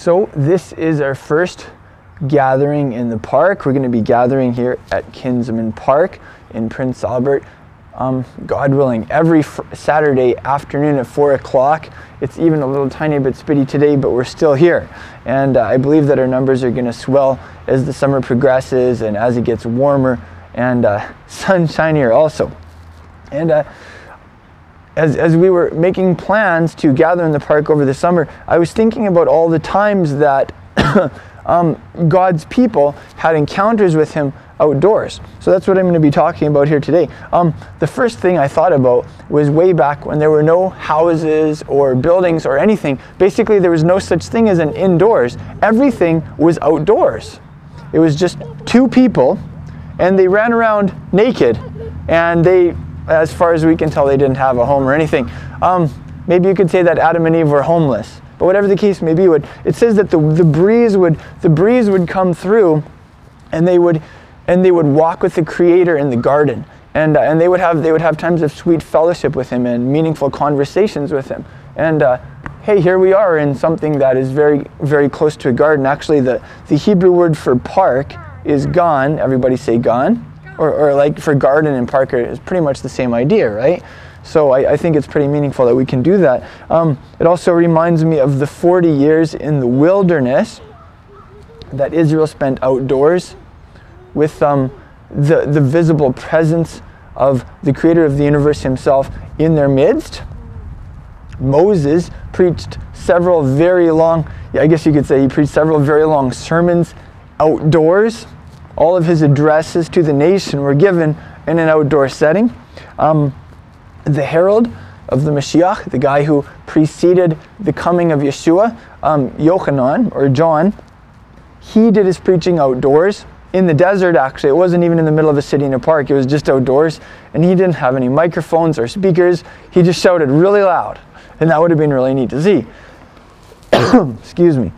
So this is our first gathering in the park. We're going to be gathering here at Kinsman Park in Prince Albert, God willing, every Saturday afternoon at 4 o'clock. It's even a little tiny bit spitty today, but we're still here. And I believe that our numbers are going to swell as the summer progresses and as it gets warmer and sunshinier also. And as we were making plans to gather in the park over the summer, I was thinking about all the times that God's people had encounters with Him outdoors. So that's what I'm going to be talking about here today. The first thing I thought about was way back when there were no houses or buildings or anything. Basically, there was no such thing as an indoors. Everything was outdoors. It was just two people, and they ran around naked, and they, as far as we can tell, they didn't have a home or anything. Maybe you could say that Adam and Eve were homeless. But whatever the case may be, it says that the breeze would come through, and they would walk with the Creator in the garden, and they would have times of sweet fellowship with Him and meaningful conversations with Him. And hey, here we are in something that is very, very close to a garden. Actually, the Hebrew word for park is gan. Everybody say gan, or like for garden and park is pretty much the same idea, right? So I think it's pretty meaningful that we can do that. It also reminds me of the 40 years in the wilderness that Israel spent outdoors with the visible presence of the Creator of the universe Himself in their midst. Moses preached several very long, I guess you could say he preached several very long sermons outdoors. All of his addresses to the nation were given in an outdoor setting. The herald of the Mashiach, the guy who preceded the coming of Yeshua, Yochanan, or John, he did his preaching outdoors. In the desert, actually. It wasn't even in the middle of a city in a park. It was just outdoors. And he didn't have any microphones or speakers. He just shouted really loud. And that would have been really neat to see. Excuse me.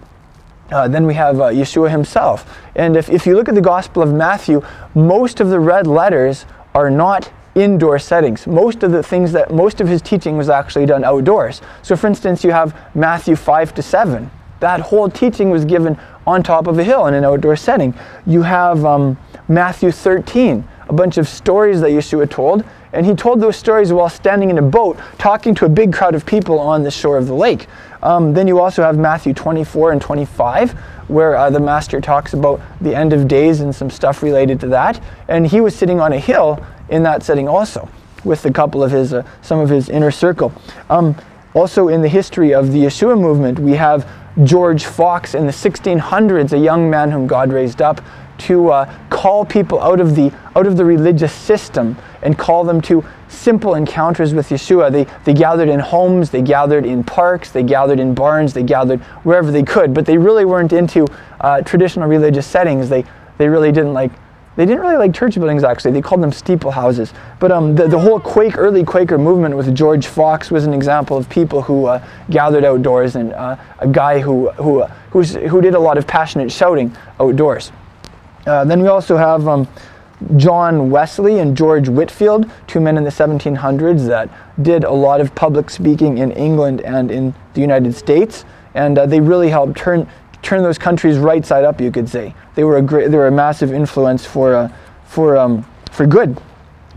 Then we have Yeshua Himself. And if you look at the Gospel of Matthew, most of the red letters are not indoor settings. Most of His teaching was actually done outdoors. So for instance, you have Matthew 5-7. That whole teaching was given on top of a hill in an outdoor setting. You have Matthew 13, a bunch of stories that Yeshua told, and He told those stories while standing in a boat, talking to a big crowd of people on the shore of the lake. Then you also have Matthew 24 and 25, where the Master talks about the end of days and some stuff related to that, and He was sitting on a hill in that setting also, with a couple of his, some of His inner circle. Also in the history of the Yeshua movement, we have George Fox in the 1600s, a young man whom God raised up to call people out of the religious system and call them to simple encounters with Yeshua. They gathered in homes, they gathered in parks, they gathered in barns, they gathered wherever they could, but they really weren't into traditional religious settings. They really didn't like. They didn't really like church buildings, actually. They called them steeple houses. But the whole early Quaker movement with George Fox was an example of people who gathered outdoors, and a guy who did a lot of passionate shouting outdoors. Then we also have John Wesley and George Whitfield, two men in the 1700s that did a lot of public speaking in England and in the United States. And they really helped turn those countries right side up, you could say. They were a massive influence for good.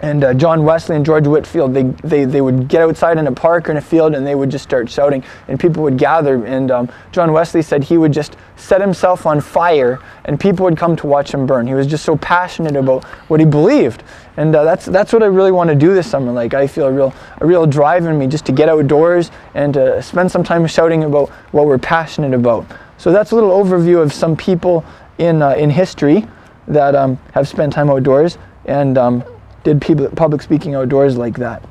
And John Wesley and George Whitfield, they would get outside in a park or in a field, and they would just start shouting, and people would gather. And John Wesley said he would just set himself on fire, and people would come to watch him burn. He was just so passionate about what he believed. And that's what I really want to do this summer. Like, I feel a real drive in me just to get outdoors and to spend some time shouting about what we're passionate about. So that's a little overview of some people in history that have spent time outdoors and did public speaking outdoors like that.